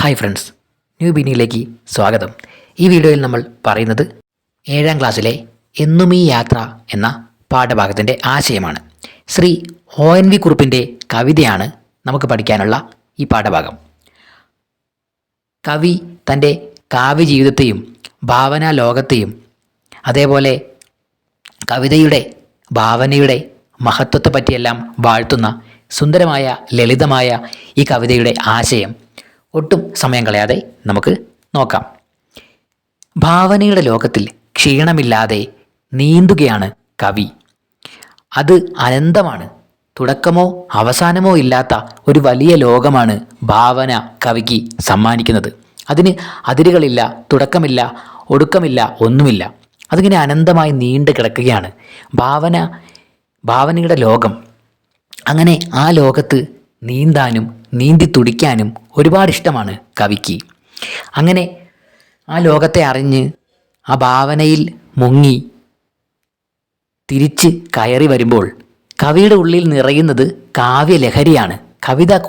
Hi friends, new ബിനിയിലേക്ക് സ്വാഗതം. ഈ വീഡിയോയിൽ നമ്മൾ പറയുന്നത് 7ാം ക്ലാസ്സിലെ എന്നും ഈ യാത്ര എന്ന പാഠഭാഗത്തിൻ്റെ ആശയമാണ്. ശ്രീ ONV കുറുപ്പിൻ്റെ കവിതയാണ് നമുക്ക് പഠിക്കാനുള്ള ഈ പാഠഭാഗം. കവി തൻ്റെ കാവ്യജീവിതത്തെയും ഭാവനാ ലോകത്തെയും അതേപോലെ കവിതയുടെ ഭാവനയുടെ മഹത്വത്തെ പറ്റിയെല്ലാം വാഴ്ത്തുന്ന സുന്ദരമായ ലളിതമായ ഈ കവിതയുടെ ആശയം ഒട്ടും സമയം കളയാതെ നമുക്ക് നോക്കാം. ഭാവനയുടെ ലോകത്തിൽ ക്ഷീണമില്ലാതെ നീന്തുകയാണ് കവി. അത് അനന്തമാണ്. തുടക്കമോ അവസാനമോ ഇല്ലാത്ത ഒരു വലിയ ലോകമാണ് ഭാവന കവിക്ക് സമ്മാനിക്കുന്നത്. അതിന് അതിരുകളില്ല, തുടക്കമില്ല, ഒടുക്കമില്ല, ഒന്നുമില്ല. അതിങ്ങനെ അനന്തമായി നീണ്ടു കിടക്കുകയാണ് ഭാവനയുടെ ലോകം. അങ്ങനെ ആ ലോകത്ത് നീന്താനും നീന്തി തുടിക്കാനും ഒരുപാട് ഇഷ്ടമാണ് കവിക്ക്. അങ്ങനെ ആ ലോകത്തെ അറിഞ്ഞ് ആ ഭാവനയിൽ മുങ്ങി തിരിച്ച് കയറി വരുമ്പോൾ കവിയുടെ ഉള്ളിൽ നിറയുന്നത് കാവ്യലഹരിയാണ്.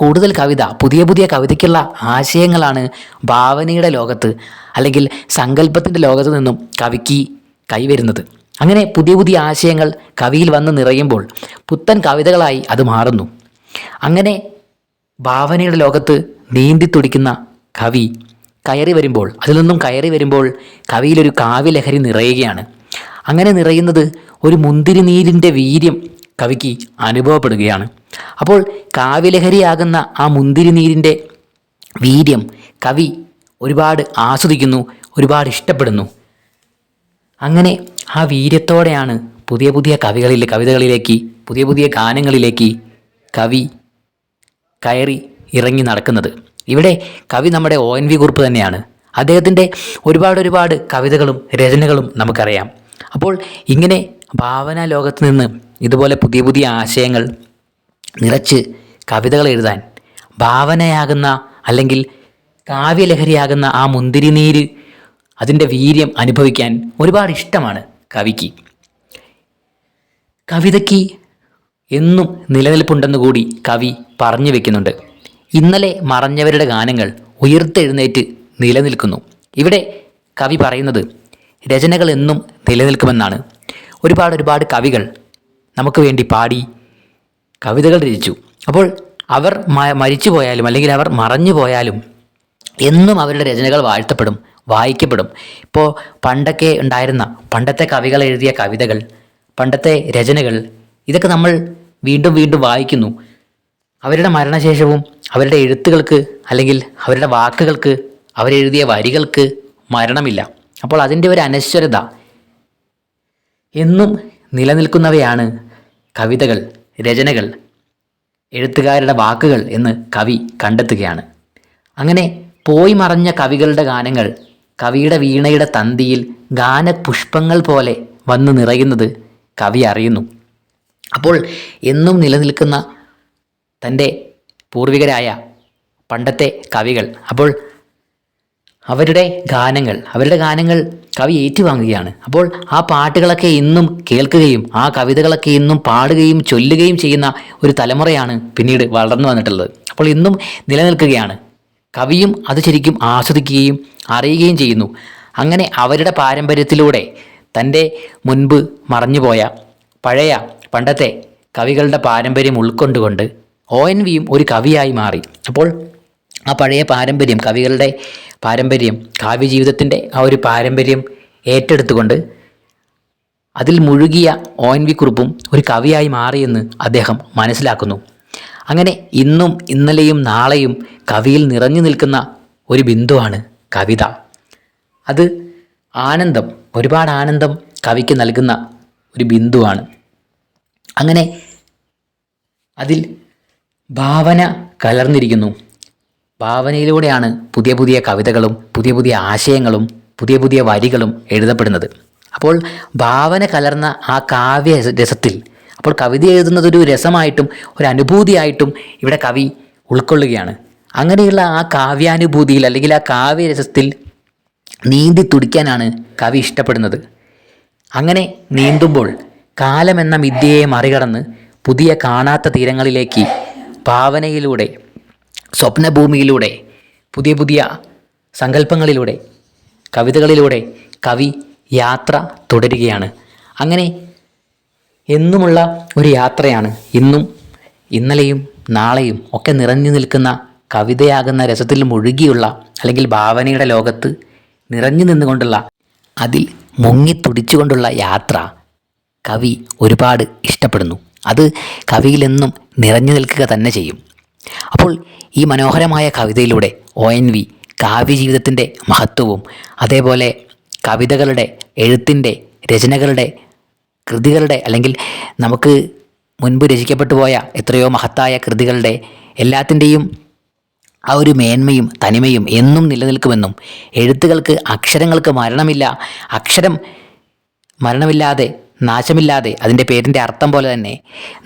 കൂടുതൽ കവിത, പുതിയ പുതിയ കവിതയ്ക്കുള്ള ആശയങ്ങളാണ് ഭാവനയുടെ ലോകത്ത് അല്ലെങ്കിൽ സങ്കല്പത്തിൻ്റെ ലോകത്ത് നിന്നും കവിക്ക് കൈവരുന്നത്. അങ്ങനെ പുതിയ പുതിയ ആശയങ്ങൾ കവിയിൽ വന്ന് നിറയുമ്പോൾ പുത്തൻ കവിതകളായി അത് മാറുന്നു. അങ്ങനെ ഭാവനയുടെ ലോകത്ത് നീന്തി തുടിക്കുന്ന കവി അതിൽ നിന്നും കയറി വരുമ്പോൾ കവിയിലൊരു കാവ്യലഹരി നിറയുകയാണ്. അങ്ങനെ നിറയുന്നത് ഒരു മുന്തിരി നീരിൻ്റെ വീര്യം കവിക്ക് അനുഭവപ്പെടുകയാണ്. അപ്പോൾ കാവ്യലഹരിയാകുന്ന ആ മുന്തിരി നീരിൻ്റെ വീര്യം കവി ഒരുപാട് ആസ്വദിക്കുന്നു, ഒരുപാട് ഇഷ്ടപ്പെടുന്നു. അങ്ങനെ ആ വീര്യത്തോടെയാണ് പുതിയ പുതിയ കവിതകളിലേക്ക് പുതിയ പുതിയ ഗാനങ്ങളിലേക്ക് കവി കയറി ഇറങ്ങി നടക്കുന്നത്. ഇവിടെ കവി നമ്മുടെ ONV കുറുപ്പ് തന്നെയാണ്. അദ്ദേഹത്തിൻ്റെ ഒരുപാട് കവിതകളും രചനകളും നമുക്കറിയാം. അപ്പോൾ ഇങ്ങനെ ഭാവനാ ലോകത്ത് നിന്ന് ഇതുപോലെ പുതിയ പുതിയ ആശയങ്ങൾ നിറച്ച് കവിതകൾ എഴുതാൻ ഭാവനയാകുന്ന അല്ലെങ്കിൽ കാവ്യലഹരിയാകുന്ന ആ മുന്തിരി നീര് അതിൻ്റെ വീര്യം അനുഭവിക്കാൻ ഒരുപാട് ഇഷ്ടമാണ് കവിക്ക്. കവിതയ്ക്ക് എന്നും നിലനിൽപ്പുണ്ടെന്ന് കൂടി കവി പറഞ്ഞു വെക്കുന്നുണ്ട്. ഇന്നലെ മറഞ്ഞവരുടെ ഗാനങ്ങൾ ഉയർത്തെഴുന്നേറ്റ് നിലനിൽക്കുന്നു. ഇവിടെ കവി പറയുന്നത് രചനകൾ എന്നും നിലനിൽക്കുമെന്നാണ്. ഒരുപാട് കവികൾ നമുക്ക് വേണ്ടി പാടി കവിതകൾ രചിച്ചു. അപ്പോൾ അവർ മരിച്ചു പോയാലും അല്ലെങ്കിൽ അവർ മറഞ്ഞു പോയാലും എന്നും അവരുടെ രചനകൾ വാഴ്ത്തപ്പെടും, വായിക്കപ്പെടും. ഇപ്പോൾ പണ്ടൊക്കെ ഉണ്ടായിരുന്ന പണ്ടത്തെ കവികൾ എഴുതിയ കവിതകൾ, പണ്ടത്തെ രചനകൾ, ഇതൊക്കെ നമ്മൾ വീണ്ടും വീണ്ടും വായിക്കുന്നു. അവരുടെ മരണശേഷവും അവരുടെ എഴുത്തുകൾക്ക് അല്ലെങ്കിൽ അവരുടെ വാക്കുകൾക്ക്, അവരെഴുതിയ വരികൾക്ക് മരണമില്ല. അപ്പോൾ അതിൻ്റെ ഒരു അനശ്വരത എന്നും നിലനിൽക്കുന്നവയാണ് കവിതകൾ, രചനകൾ, എഴുത്തുകാരുടെ വാക്കുകൾ എന്ന് കവി കണ്ടെത്തുകയാണ്. അങ്ങനെ പോയി മറഞ്ഞ കവികളുടെ ഗാനങ്ങൾ കവിയുടെ വീണയുടെ തന്തിയിൽ ഗാനപുഷ്പങ്ങൾ പോലെ വന്ന് നിറയുന്നത് കവി അറിയുന്നു. അപ്പോൾ എന്നും നിലനിൽക്കുന്ന തൻ്റെ പൂർവികരായ പണ്ടത്തെ കവികൾ, അപ്പോൾ അവരുടെ ഗാനങ്ങൾ കവി ഏറ്റുവാങ്ങുകയാണ്. അപ്പോൾ ആ പാട്ടുകളൊക്കെ ഇന്നും കേൾക്കുകയും ആ കവിതകളൊക്കെ ഇന്നും പാടുകയും ചൊല്ലുകയും ചെയ്യുന്ന ഒരു തലമുറയാണ് പിന്നീട് വളർന്നു വന്നിട്ടുള്ളത്. അപ്പോൾ ഇന്നും നിലനിൽക്കുകയാണ്. കവിയും അത് ശരിക്കും ആസ്വദിക്കുകയും അറിയുകയും ചെയ്യുന്നു. അങ്ങനെ അവരുടെ പാരമ്പര്യത്തിലൂടെ തൻ്റെ മുൻപ് മറഞ്ഞുപോയ പണ്ടത്തെ കവികളുടെ പാരമ്പര്യം ഉൾക്കൊണ്ടുകൊണ്ട് ONVയും ഒരു കവിയായി മാറി. അപ്പോൾ ആ പഴയ പാരമ്പര്യം, കവികളുടെ പാരമ്പര്യം, കാവ്യജീവിതത്തിൻ്റെ ആ ഒരു പാരമ്പര്യം ഏറ്റെടുത്തുകൊണ്ട് അതിൽ മുഴുകിയ ONV കുറുപ്പും ഒരു കവിയായി മാറിയെന്ന് അദ്ദേഹം മനസ്സിലാക്കുന്നു. അങ്ങനെ ഇന്നും ഇന്നലെയും നാളെയും കവിയിൽ നിറഞ്ഞു നിൽക്കുന്ന ഒരു ബിന്ദുവാണ് കവിത. അത് ആനന്ദം, ഒരുപാട് ആനന്ദം കവിക്ക് നൽകുന്ന ഒരു ബിന്ദുവാണ്. അങ്ങനെ അതിൽ ഭാവന കലർന്നിരിക്കുന്നു. ഭാവനയിലൂടെയാണ് പുതിയ പുതിയ കവിതകളും പുതിയ പുതിയ ആശയങ്ങളും പുതിയ പുതിയ വരികളും എഴുതപ്പെടുന്നത്. അപ്പോൾ ഭാവന കലർന്ന ആ കാവ്യ രസത്തിൽ, അപ്പോൾ കവിത എഴുതുന്നതൊരു രസമായിട്ടും ഒരു അനുഭൂതിയായിട്ടും ഇവിടെ കവി ഉൾക്കൊള്ളുകയാണ്. അങ്ങനെയുള്ള ആ കാവ്യാനുഭൂതിയിൽ അല്ലെങ്കിൽ ആ കാവ്യരസത്തിൽ നീന്തി തുടിക്കാനാണ് കവി ഇഷ്ടപ്പെടുന്നത്. അങ്ങനെ നീന്തുമ്പോൾ കാലമെന്ന മിഥ്യയെ മറികടന്ന് പുതിയ കാണാത്ത തീരങ്ങളിലേക്ക് ഭാവനയിലൂടെ, സ്വപ്നഭൂമിയിലൂടെ പുതിയ പുതിയ സങ്കല്പങ്ങളിലൂടെ, കവിതകളിലൂടെ കവി യാത്ര തുടരുകയാണ്. അങ്ങനെ എന്നുമുള്ള ഒരു യാത്രയാണ് ഇന്നും ഇന്നലെയും നാളെയും ഒക്കെ നിറഞ്ഞു നിൽക്കുന്ന കവിതയാകുന്ന രസത്തിൽ മുഴുകിയുള്ള, അല്ലെങ്കിൽ ഭാവനയുടെ ലോകത്ത് നിറഞ്ഞു നിന്നുകൊണ്ടുള്ള, അതിൽ മുങ്ങിത്തുടിച്ചുകൊണ്ടുള്ള യാത്ര കവി ഒരുപാട് ഇഷ്ടപ്പെടുന്നു. അത് കവിയിലെന്നും നിറഞ്ഞു നിൽക്കുക തന്നെ ചെയ്യും. അപ്പോൾ ഈ മനോഹരമായ കവിതയിലൂടെ ONV കാവ്യജീവിതത്തിൻ്റെ മഹത്വവും, അതേപോലെ കവിതകളുടെ, എഴുത്തിൻ്റെ, രചനകളുടെ, കൃതികളുടെ, അല്ലെങ്കിൽ നമുക്ക് മുൻപ് രചിക്കപ്പെട്ടു പോയ എത്രയോ മഹത്തായ കൃതികളുടെ എല്ലാത്തിൻ്റെയും ആ ഒരു മേന്മയും തനിമയും എന്നും നിലനിൽക്കുമെന്നും, എഴുത്തുകൾക്ക്, അക്ഷരങ്ങൾക്ക് മരണമില്ല, അക്ഷരം മരണമില്ലാതെ, നാശമില്ലാതെ, അതിൻ്റെ പേരിൻ്റെ അർത്ഥം പോലെ തന്നെ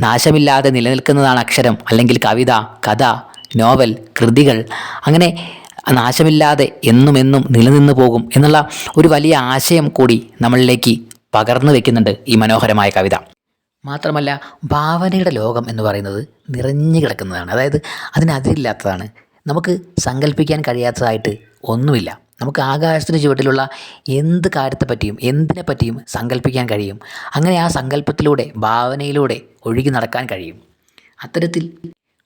നാശമില്ലാതെ നിലനിൽക്കുന്നതാണ് അക്ഷരം, അല്ലെങ്കിൽ കവിത, കഥ, നോവൽ, കൃതികൾ, അങ്ങനെ നാശമില്ലാതെ എന്നുമെന്നും നിലനിന്ന് പോകും എന്നുള്ള ഒരു വലിയ ആശയം കൂടി നമ്മളിലേക്ക് പകർന്നു വയ്ക്കുന്നുണ്ട് ഈ മനോഹരമായ കവിത. മാത്രമല്ല, ഭാവനയുടെ ലോകം എന്ന് പറയുന്നത് നിറഞ്ഞു കിടക്കുന്നതാണ്. അതായത് അതിനതിരില്ലാത്തതാണ്. നമുക്ക് സങ്കല്പിക്കാൻ കഴിയാത്തതായിട്ട് ഒന്നുമില്ല. നമുക്ക് ആകാശത്തിന് ചുവട്ടിലുള്ള എന്ത് കാര്യത്തെപ്പറ്റിയും എന്തിനെപ്പറ്റിയും സങ്കല്പിക്കാൻ കഴിയും. അങ്ങനെ ആ സങ്കല്പത്തിലൂടെ, ഭാവനയിലൂടെ ഒഴുകി നടക്കാൻ കഴിയും. അത്തരത്തിൽ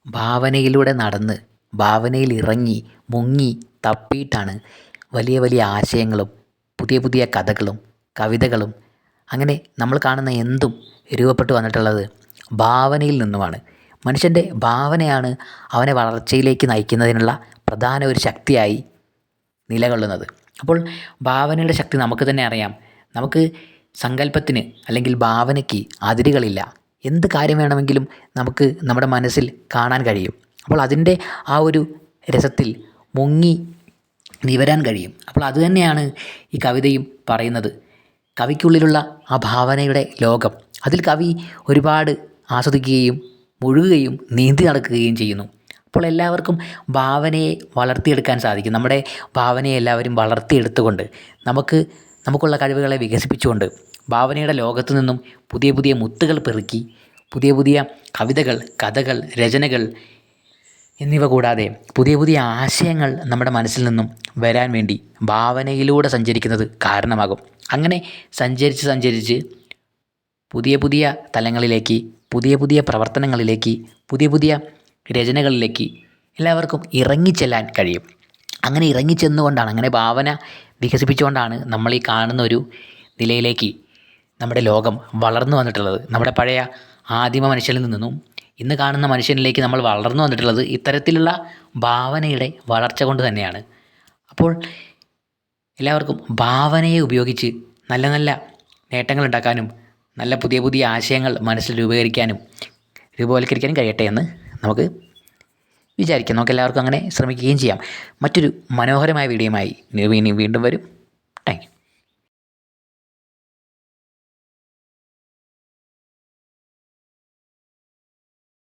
ഭാവനയിലൂടെ നടന്ന്, ഭാവനയിൽ ഇറങ്ങി, മുങ്ങി തപ്പിയിട്ടാണ് വലിയ വലിയ ആശയങ്ങളും പുതിയ പുതിയ കഥകളും കവിതകളും, അങ്ങനെ നമ്മൾ കാണുന്ന എന്തും രൂപപ്പെട്ടു വന്നിട്ടുള്ളത് ഭാവനയിൽ നിന്നുമാണ്. മനുഷ്യൻ്റെ ഭാവനയാണ് അവനെ വളർച്ചയിലേക്ക് നയിക്കുന്നതിനുള്ള പ്രധാന ഒരു ശക്തിയായി നിലകൊള്ളുന്നത്. അപ്പോൾ ഭാവനയുടെ ശക്തി നമുക്ക് തന്നെ അറിയാം. നമുക്ക് സങ്കല്പത്തിന്, അല്ലെങ്കിൽ ഭാവനയ്ക്ക് അതിരുകളില്ല. എന്ത് കാര്യം വേണമെങ്കിലും നമുക്ക് നമ്മുടെ മനസ്സിൽ കാണാൻ കഴിയും. അപ്പോൾ അതിൻ്റെ ആ ഒരു രസത്തിൽ മുങ്ങി നിവരാൻ കഴിയും. അപ്പോൾ അതുതന്നെയാണ് ഈ കവിതയും പറയുന്നത്. കവിക്കുള്ളിലുള്ള ആ ഭാവനയുടെ ലോകം, അതിൽ കവി ഒരുപാട് ആസ്വദിക്കുകയും മുഴുകുകയും നീന്തി നടക്കുകയും ചെയ്യുന്നു. അപ്പോൾ എല്ലാവർക്കും ഭാവനയെ വളർത്തിയെടുക്കാൻ സാധിക്കും. നമ്മുടെ ഭാവനയെ എല്ലാവരും വളർത്തിയെടുത്തുകൊണ്ട്, നമുക്കുള്ള കഴിവുകളെ വികസിപ്പിച്ചുകൊണ്ട്, ഭാവനയുടെ ലോകത്തു നിന്നും പുതിയ പുതിയ മുത്തുകൾ പെറുക്കി, പുതിയ പുതിയ കവിതകൾ, കഥകൾ, രചനകൾ എന്നിവ കൂടാതെ പുതിയ പുതിയ ആശയങ്ങൾ നമ്മുടെ മനസ്സിൽ നിന്നും വരാൻ വേണ്ടി ഭാവനയിലൂടെ സഞ്ചരിക്കുന്നത് കാരണമാകും. അങ്ങനെ സഞ്ചരിച്ച് പുതിയ പുതിയ തലങ്ങളിലേക്ക്, പുതിയ പുതിയ പ്രവർത്തനങ്ങളിലേക്ക്, പുതിയ പുതിയ രചനകളിലേക്ക് എല്ലാവർക്കും ഇറങ്ങിച്ചെല്ലാൻ കഴിയും. അങ്ങനെ ഇറങ്ങിച്ചെന്നുകൊണ്ടാണ്, അങ്ങനെ ഭാവന വികസിപ്പിച്ചുകൊണ്ടാണ് നമ്മൾ ഈ കാണുന്ന ഒരു നിലയിലേക്ക് നമ്മുടെ ലോകം വളർന്നു വന്നിട്ടുള്ളത്. നമ്മുടെ പഴയ ആദിമ മനുഷ്യരിൽ നിന്നും ഇന്ന് കാണുന്ന മനുഷ്യനിലേക്ക് നമ്മൾ വളർന്നു വന്നിട്ടുള്ളത് ഇത്തരത്തിലുള്ള ഭാവനയുടെ വളർച്ച കൊണ്ട് തന്നെയാണ്. അപ്പോൾ എല്ലാവർക്കും ഭാവനയെ ഉപയോഗിച്ച് നല്ല നല്ല നേട്ടങ്ങൾ ഉണ്ടാക്കാനും, നല്ല പുതിയ പുതിയ ആശയങ്ങൾ മനസ്സിൽ രൂപവൽക്കരിക്കാനും കഴിയട്ടെ എന്ന് നമുക്ക് വിചാരിക്കാം. നമുക്ക് എല്ലാവർക്കും അങ്ങനെ ശ്രമിക്കുകയും ചെയ്യാം. മറ്റൊരു മനോഹരമായ വീഡിയോയുമായി വീണ്ടും വരും.